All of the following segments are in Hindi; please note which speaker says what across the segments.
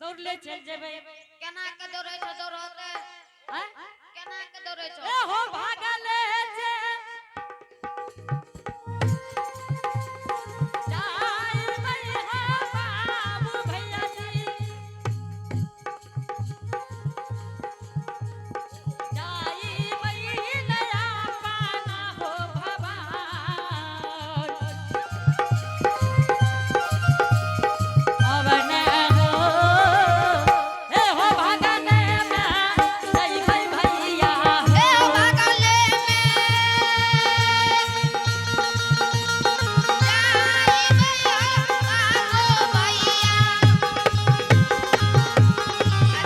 Speaker 1: दौड़ ले चल जेबे।
Speaker 2: केना के दौड़ै छ दौड़ते
Speaker 1: हैं
Speaker 2: केना के दौड़ै छ
Speaker 1: ए हो भागले जे जाई भैया बाबू भैया जी जाई भैया पाना हो भवान अवन हो ए हो भागले में जाई भैया
Speaker 2: ए हो भागले में जाई भैया बाबू भैया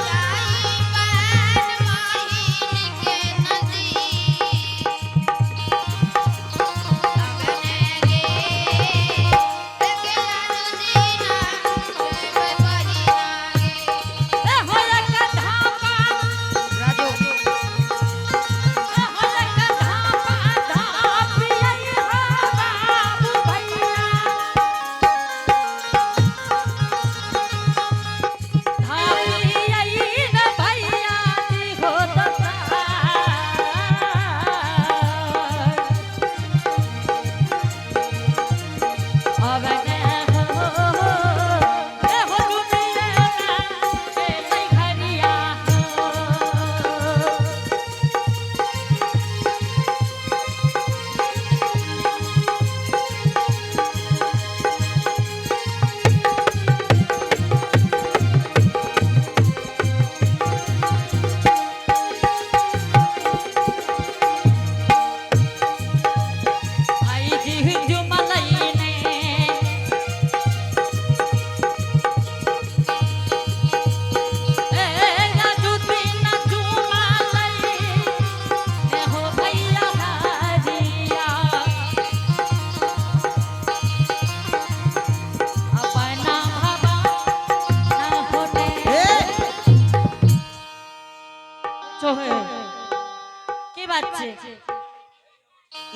Speaker 2: जाई बहन माहिन के नदी अगने गे गेला नदीना रे बहिना गे
Speaker 1: ए हो एक धापा
Speaker 2: राजू
Speaker 1: ए हो एक धापा धापिया बाबू भैया धापिया न भैया जी हो दता अवन हो ए हो दुनिया के नहीं घरिया हो आई जी जुमलई ने ए राजू दिन जुमलई ने हो भैया हरिया अपना भवा न होते चोहे की बात छे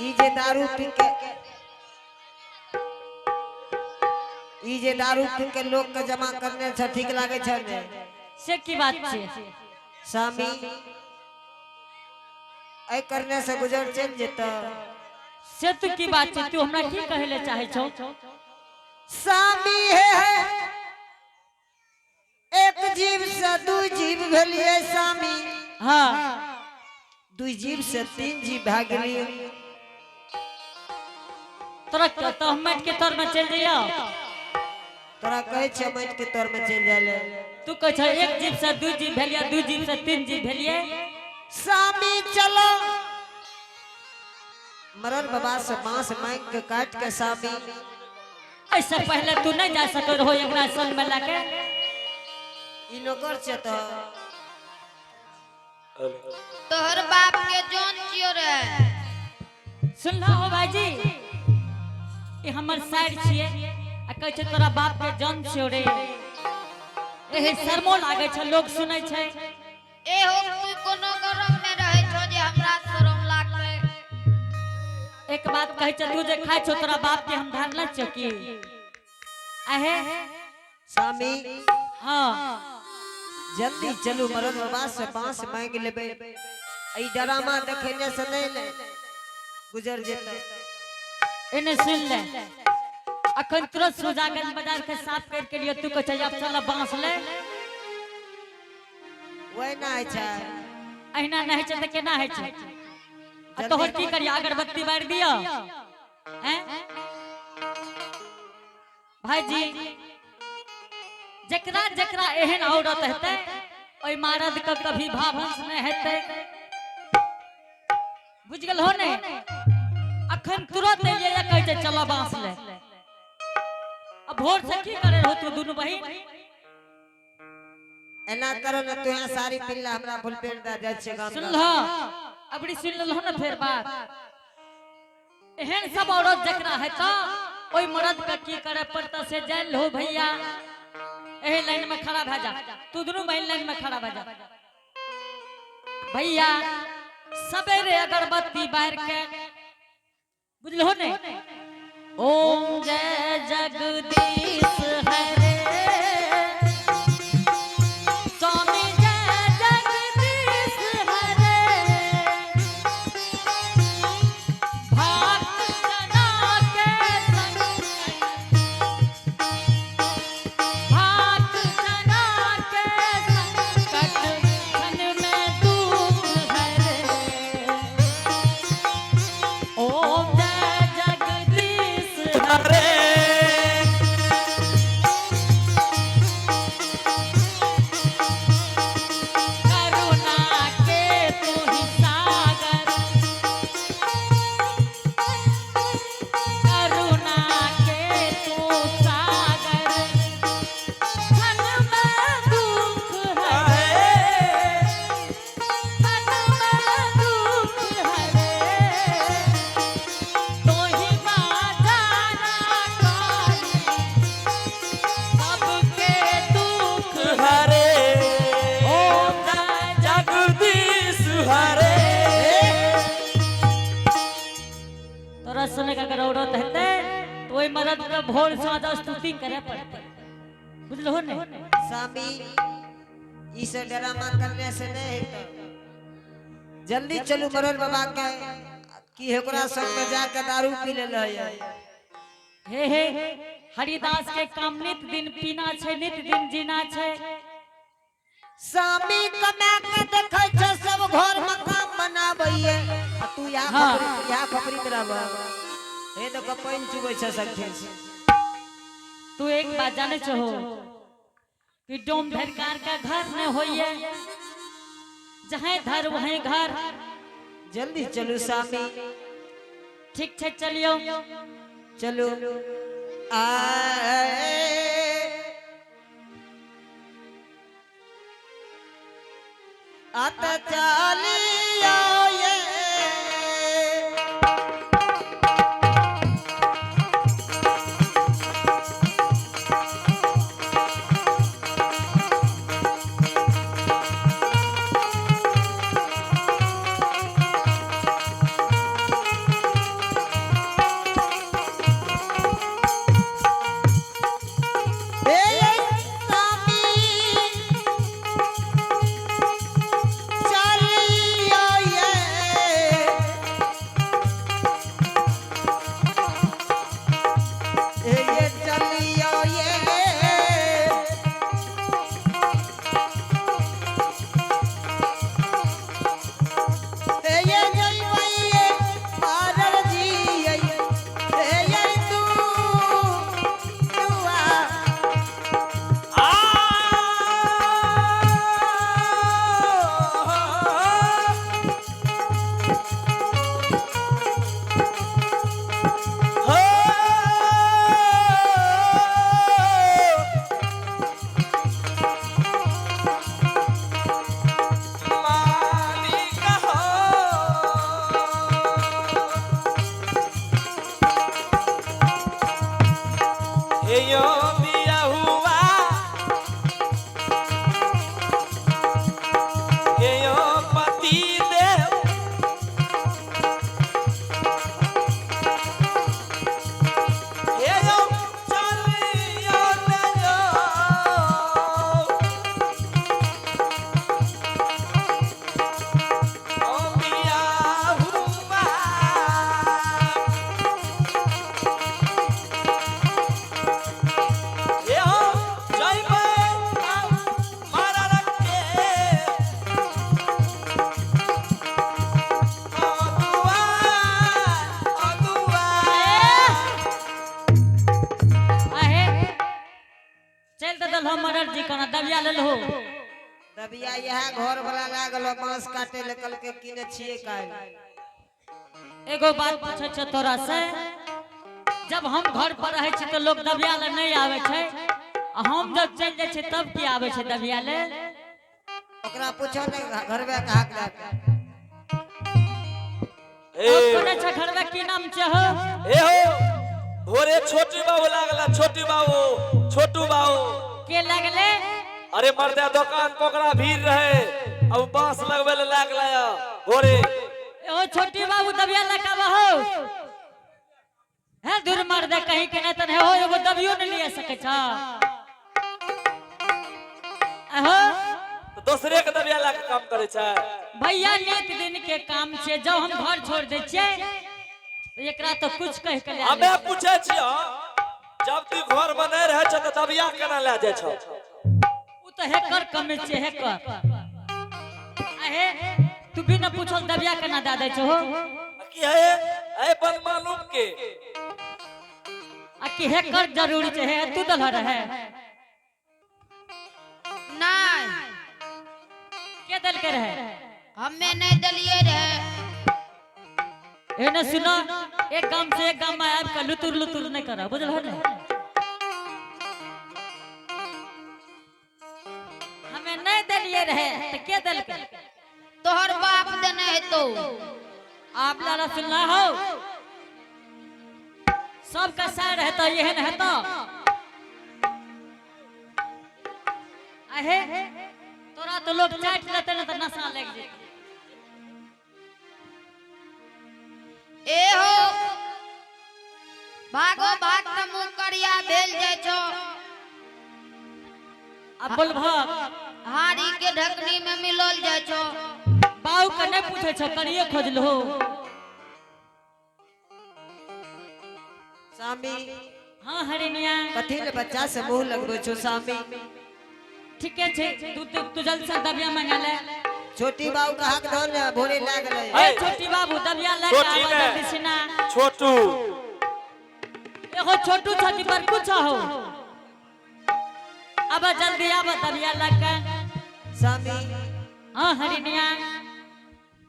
Speaker 3: ई जे दारू पी के ई जे दारू पी के लोग के जमा करने से ठीक लागे छै ने
Speaker 1: से की बात छे
Speaker 3: स्वामी ऐ करने से गुजर चल जेता
Speaker 1: से तू की बात छे तू हमरा की कहे ले चाहे छौ
Speaker 3: स्वामी है एक जीव से दू जीव भेलिए स्वामी
Speaker 1: हां
Speaker 3: दू जीव से तीन जीव भाग गेलिए
Speaker 1: तोरा तो हम के तोर में चल जइयो
Speaker 3: तोरा कहे छ मट के तोर में चल जाले
Speaker 1: तू कह छ एक जीव से दू जीव भेलिया दू जीव से तीन जीव भेलिए
Speaker 3: स्वामी चलो मरल बाबा से बांस मांग के काट के स्वामी
Speaker 1: ऐसे पहले तू नहीं जा सकर हो एकरा संग में लाके
Speaker 3: ई नौकर छ तो
Speaker 2: तोहर बाप के जोन छियो रे
Speaker 1: सुन लो हो भाईजी ये हमर साइड छिए आ कह छ तोरा बाप के जान छियो रे एहे शर्मो लागे छ लोग सुनै छै
Speaker 2: ए हो तू कोनो गरम में रहे छो जे हमरा शरम लागले
Speaker 1: एक बात कह छ तू जे खाय छ तोरा बाप के हम धारला छ की आहे
Speaker 3: स्वामी
Speaker 1: हां
Speaker 3: जल्दी चलू मरद बाबा से बांस मांग लेबे ई ड्रामा देखने से नहीं ले गुजर जेता
Speaker 1: इने सुन ले अखन तुरंत सुजागन बाजार के साफ कर के लिए तू कह छ अब चल बांस ले
Speaker 3: वही ना है छै
Speaker 1: अहिना नहीं छै त केना है छै आ तोहर की करी अगरबत्ती बार दियो हैं भाईजी जकरा जकरा एहन औरत हेतै ओई मर्द के कभी भावंश नहीं हेतै बुझ गेल हो ने अखन तुरंत एलिए या कहै छै चलो बांस ले अब भोर से की करे हो तू दोनों बहिन
Speaker 3: एना करो न तू यहाँ सारी पिल्ला हमरा फुल पेट दा जाय छै गाम
Speaker 1: सुन लो अबड़ी सुन लो ना फिर बात एहन सब औरत जकरा है तो ओई मर्द के की करे पड़ता से जान लो भैया एही लाइन में खड़ा भ जा तू दोनों बहन लाइन में खड़ा भ जा भैया सवेरे अगरबत्ती बार के बुझलो ने ओम जय जगदीश हरे सुने का अगर औरत हेते तो ओई मर्द के भोर साँझ स्तुति करे पड़ते बुझलो ने
Speaker 3: स्वामी इसे ड्रामा करने से नहीं तो जल्दी चलू मरद बाबा के कि एकरा संग में जाके दारू पी ले
Speaker 1: हे हरिदास के काम नित दिन पीना छै नित दिन जीना छै
Speaker 3: स्वामी कमा के देखै छ सब घर में काम बनाबैए आ तू यहाँ खपरी में रहबा हे तो कपैन चुबै छ सखे
Speaker 1: तू एक बात जाने छहो कि डोम धरकार का घर न होइए जहाँ धर वहीं घर
Speaker 3: जल्दी चलू स्वामी
Speaker 1: ठीक छै चलियो
Speaker 3: चलो आता चलियो ये
Speaker 1: दबिया ले लो
Speaker 3: दबिया यह घर वाला लागल बांस काटे ले कल के किने छिए काल
Speaker 1: एगो बात पूछे छ तोरा से जब हम घर पर रहे छी तो लोग दबिया ले नहीं आवे छै हम जब चल जाय छै तब की आवे छै दबिया ले
Speaker 3: ओकरा पूछो ने घरवे कहा के
Speaker 1: ए कोने छ घरवे की नाम छ हो
Speaker 4: ए हो भोरे छोटी बाबू लागला छोटू बाबू
Speaker 1: के लगले
Speaker 4: अरे मर्दे दुकान पकड़ा भीड़ रहे अब बांस लगवे ले लागला भोरे
Speaker 1: ओ छोटी बाबू दबिया लगावा हो है दूर मर्दे कहीं के नहीं तने हो एगो दबियो नहीं ले सके छ हो
Speaker 4: तो दूसरे के दबिया ला के काम करे छै
Speaker 1: भैया नित दिन के काम से जब हम घर छोड़ दे छिए तो एकरा तो कुछ कह के ले
Speaker 4: हमें पूछे छियो जब तू घर में नहीं रहे छ त दबिया केना ले जाय छ
Speaker 1: उ तो हैकर कमे छे हैकर आहे तू बिना पूछल दबिया केना दे दे छो
Speaker 4: की है ए बदमालूम के
Speaker 1: आ की हैकर जरूरी छे है तू दल रहे
Speaker 2: नहीं
Speaker 1: के दल के रहे
Speaker 2: हमें नहीं दलिए रहे
Speaker 1: एने सुनो एक गांव से एक गांव में आब के लुतुर लुतुर नहीं करा बुझल हो ने हमें नहीं दलिए रहे तो के दल के
Speaker 2: तोहर बाप देने है तो
Speaker 1: आप लाला सुनना हो सब का सार है तो यह है तो आहे तोरा तो लोग चाट लेते ना तो नशा लग जाए
Speaker 2: ए हो भागो भाग त मुंह करिया भेल जाय छो
Speaker 1: अब बोलबह
Speaker 2: हाड़ी के ढकनी में मिलल जाय छो
Speaker 1: बाऊ के नहीं पूछे छ करिए खोजलो
Speaker 3: स्वामी
Speaker 1: हाँ हरिनिया
Speaker 3: कथी ले बच्चा से मुंह लगबो छो स्वामी?
Speaker 1: ठीके छे तू जल्दी से दबिया मंगा ले
Speaker 3: छोटी बाबू का हक धर ले भोरे लाग ले।
Speaker 1: ए छोटी बाबू दबिया ले
Speaker 4: छोटी
Speaker 1: आवा
Speaker 4: ने।
Speaker 1: जल्दी सिना
Speaker 4: छोटू
Speaker 1: एगो छोटू छोटी पर कुछ हो अब जल्दी आवा दबिया लग
Speaker 3: स्वामी
Speaker 1: हाँ हरिनिया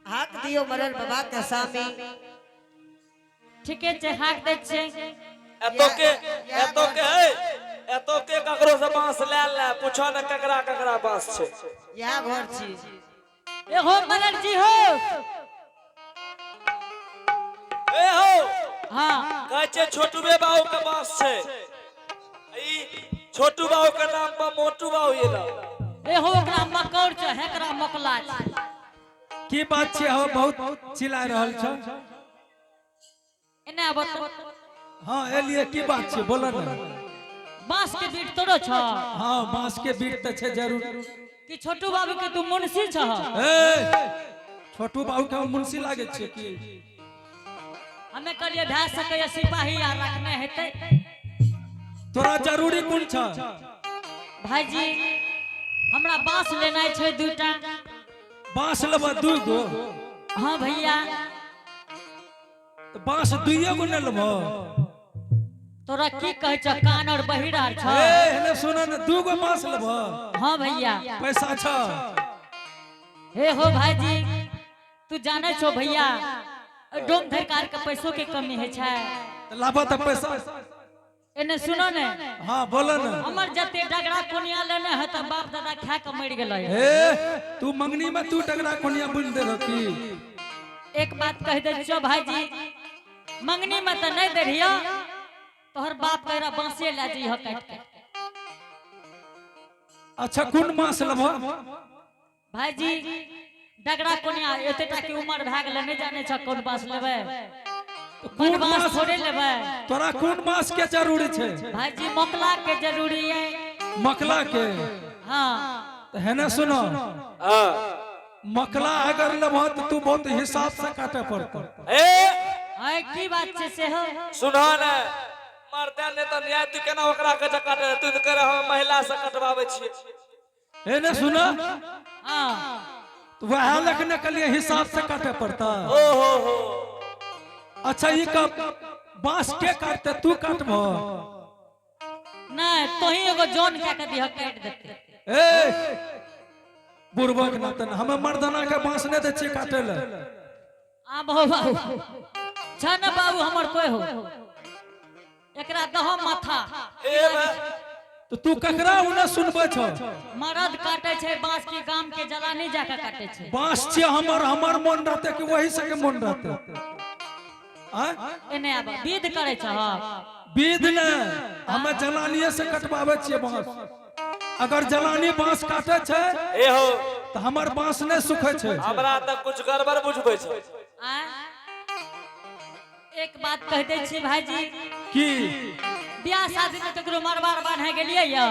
Speaker 3: हक दियो मरल बाबा के स्वामी।
Speaker 1: ठीके छे हाक दे छे
Speaker 4: एतो के ककरो से बांस ले ले पूछो न ककरा ककरा बांस छे।
Speaker 3: यह घर छी।
Speaker 1: ए हो मरल जी हो
Speaker 4: ए हो
Speaker 1: हाँ
Speaker 4: कहै छे छोटूबे बाबू के बांस छे। ई छोटू बाबू के नाम पर मोटू बाबू ये ला।
Speaker 1: ए हो ओकरा मकौर छ हेकरा मकला छ
Speaker 5: की बात छे हो बहुत चिल्ला रहल छ।
Speaker 1: एने अब
Speaker 5: हां एलिए की बात छे बोला ना।
Speaker 1: बांस के बीट तोरो छ
Speaker 5: हां बांस के बीट त छे जरूर।
Speaker 1: कि छोटू बाबू के तू मुंशी छ
Speaker 5: ए छोटू बाबू के मुंशी लागे छे की?
Speaker 1: हमें करिए भै सके सिपाही आ रखने हेते
Speaker 5: तोरा जरूरी कोन छ?
Speaker 1: भाईजी हमरा बांस लेनाइ छै दूटा।
Speaker 5: बांस लेबा दू गो?
Speaker 1: हाँ भैया
Speaker 5: तो बांस दुइये गो न लेबो?
Speaker 1: तोरा की कहै छ कान और बहिरा छ?
Speaker 5: ए हेले सुन न दू गो बांस लेबो?
Speaker 1: हाँ भैया
Speaker 5: पैसा छ?
Speaker 1: हे हो भाईजी तू जाने छो भैया डोम धरकार के पैसों के कमी है छै।
Speaker 5: त लाबा त पैसा।
Speaker 1: एने सुनो ने
Speaker 5: हां बोला ना।
Speaker 1: हमर जते डगरा कोनिया लेने है त बाप दादा खा के मर गेलै।
Speaker 5: ए तू मंगनी में तू टगरा कोनिया बुन दे रखी।
Speaker 1: एक बात कह दे छो भाईजी मंगनी में त नहीं दे रियो तोहर बाप कहरा बांसे ले जी हो काट के।
Speaker 5: अच्छा कोन बांस लेबो?
Speaker 1: भाईजी डगरा कोनिया एतेटा के उम्र भ गेलै नहीं जाने छ कोन बांस लेबै? कोन बांस थोड़े लेबै?
Speaker 5: तोरा कोन बांस के जरूरी छे?
Speaker 1: भाईजी मकला के जरूरी है।
Speaker 5: मकला के?
Speaker 1: हाँ
Speaker 5: तो है ना सुनो
Speaker 4: हां
Speaker 5: मकला अगर लेबो तो तू बहुत हिसाब से काटे पड़तो।
Speaker 4: ए
Speaker 1: आय की बात छे से हो
Speaker 4: सुनो न मर्दा ने त न्याय तू केना ओकरा के काटे तू त करे हम महिला से कटवावे छिए।
Speaker 5: है ना सुनो
Speaker 1: हाँ
Speaker 5: तो वह लखने के लिए हिसाब से काटे पड़ता।
Speaker 4: ओ हो
Speaker 5: अच्छा ये कब बांस के काटते तू काटबो?
Speaker 1: नहीं तो ही एगो जोन क्या कर दिया काट देते।
Speaker 5: ए बुरबक नतन हमें मर्दाना के बांस ने दे छे काटे ले।
Speaker 1: आ बहु बाबू छन बाबू हमर कोई हो एकरा दहो माथा
Speaker 4: ए बा
Speaker 5: तो तू ककरा उन्हें सुनबे छ?
Speaker 1: मरद काटे छे बांस की गाम के जलानी जाके काटे छे।
Speaker 5: बांस छे हमर मन रहते कि वही से के मन रहते?
Speaker 1: एने अब विध करे छ
Speaker 5: विध ने हमें जलानिए से कटवावे छिए बांस। अगर जलानी बांस काटे छे
Speaker 4: ए हो
Speaker 5: तो हमर बांस ने सुखे छे।
Speaker 4: हमरा त कुछ गड़बड़ बुझबै छ।
Speaker 1: आ एक बात कह दे छी भाईजी
Speaker 5: की
Speaker 1: बियाह शादी में तकरो मरबार बांधे गेलिए या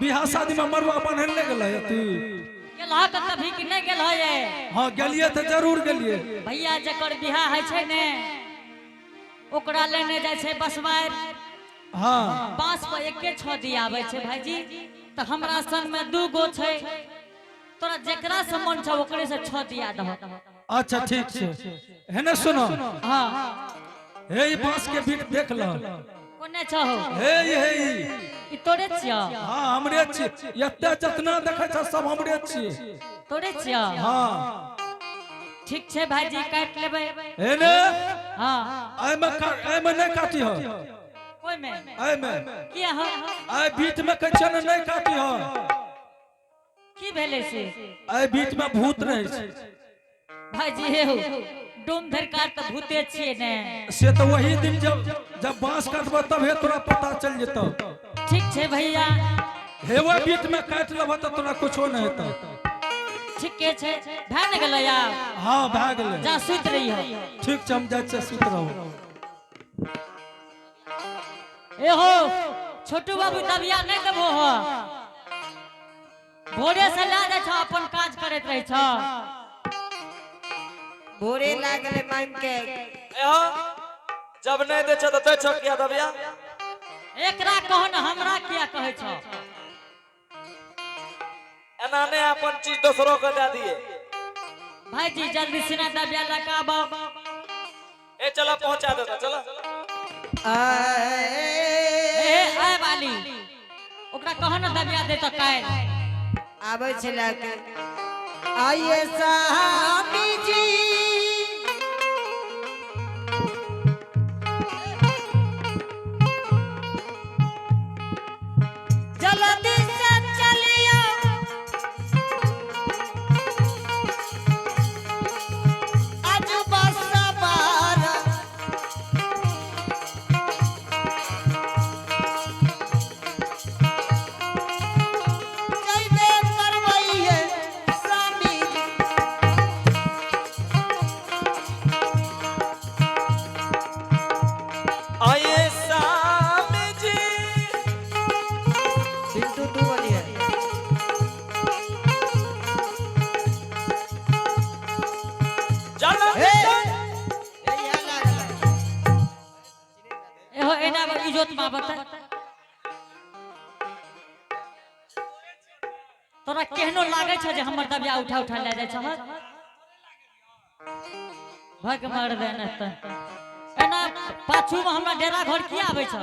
Speaker 5: बियाह शादी में मरवा बन्हल ले गेलै तू?
Speaker 1: गेलह त कभी कि नहीं गेलह ये?
Speaker 5: हां गेलिए त जरूर गेलिए।
Speaker 1: भैया जकर बियाह है छे ने ओकरा लेने जाय छे बसवार।
Speaker 5: हां
Speaker 1: बांस पर एके छ दियावे छे भाईजी त हमरा संग में दू गो छे तोरा जेकरा से मन छ ओकरे से छ दिया दह।
Speaker 5: अच्छा ठीक छे है ना सुनो
Speaker 1: हां
Speaker 5: हे ई बांस के बीट देख ल।
Speaker 1: कोने छ हो
Speaker 5: हे
Speaker 1: ई तोरे छिया?
Speaker 5: हां हमरे छी एते जितना देखे छ सब हमरे छी।
Speaker 1: तोरे छिया?
Speaker 5: हां
Speaker 1: ठीक छे भाईजी काट लेबे।
Speaker 5: हे ने
Speaker 1: हां
Speaker 5: आई में नहीं काटी हो?
Speaker 1: कोई में
Speaker 5: आई में
Speaker 1: किया हो
Speaker 5: आई बीच में कछ नहीं काटी हो?
Speaker 1: की भेले से?
Speaker 5: आई बीच में भूत रहे छे।
Speaker 1: भाईजी हे हो डोम धरकार त भूते छिए ने।
Speaker 5: से तो वही दिन जब बांस काटबो तब हे तोरा पता चल जेतो।
Speaker 1: ठीक छे भैया
Speaker 5: हेवा बीच में काट लेबो त तोरा कुछो नहीं हेतो।
Speaker 1: ठीके छे भान गेलै यार।
Speaker 5: हां भाग ले
Speaker 1: जा सुत रही हो।
Speaker 5: ठीक छ हम जाय छे सुत रहो।
Speaker 1: ए हो छोटू बाबू दबिया नहीं देबो हो भोरे से ला दे छ अपन काज करैत रही छ
Speaker 3: भोरे लागले मांग के
Speaker 4: एहो जब नहीं दे छ तो छ किया दबिया
Speaker 1: एकरा कहो न हमरा किया कहै छ
Speaker 4: एना ने अपन चीज दोसरों को दे दिए
Speaker 1: भाई जी जल्दी से ना दबिया लगाबो
Speaker 4: ए चलो पहुंचा दे चलो
Speaker 1: ए आय वाली ओकरा कहो न दबिया दे त काल
Speaker 3: आबै छै लाके आइए सामी जी जल्दी से चलियो आज बस बार जइबे करबैये स्वामी
Speaker 4: आइए सामी जी
Speaker 3: बिंदु तू वाली है
Speaker 4: चलो
Speaker 3: ए यहाँ लागल
Speaker 1: एहो एना इज्जत मा बता तोरा केहनो लागे छ जे हमर दबिया उठा उठा ले जाय छ भग मार दे न त एना पाछू में हमरा डेरा घर किया आबै छ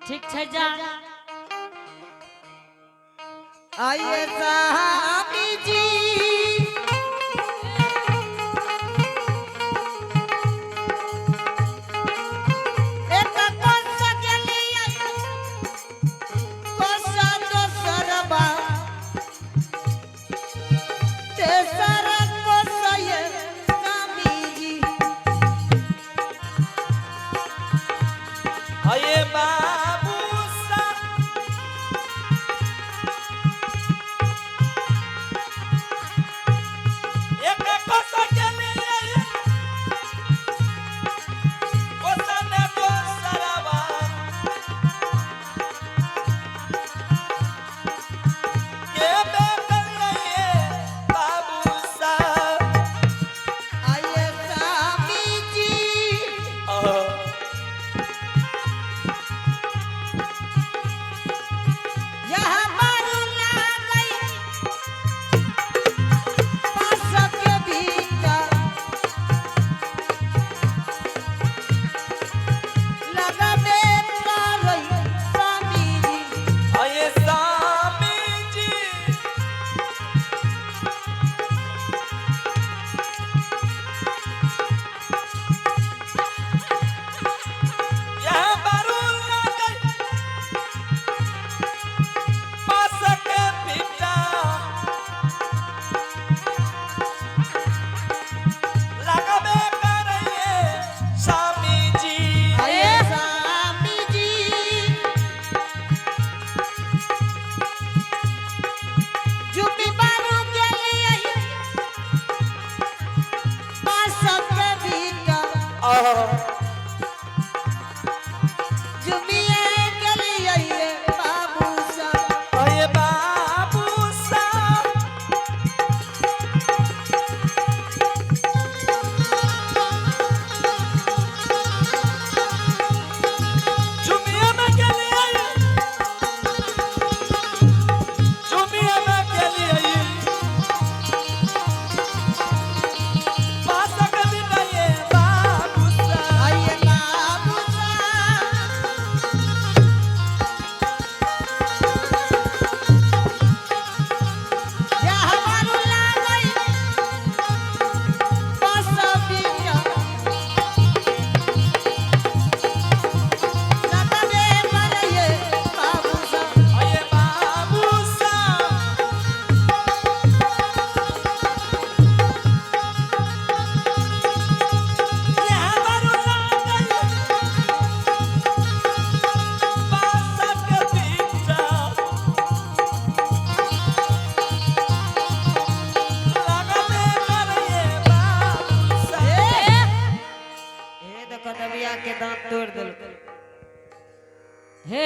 Speaker 1: ठीक छै जा
Speaker 3: आइए सामी जी एक कोसा गेलिए कोसा दोसरबा तेसर कोसा ये स्वामी जी
Speaker 4: आइए बाबू सा एक कोसा के लिए कोसा ने दोसरवा के बेकर लिए बाबू सा
Speaker 3: आइए स्वामी जी देखो दबिया के दांत तोड़ दिल
Speaker 1: हे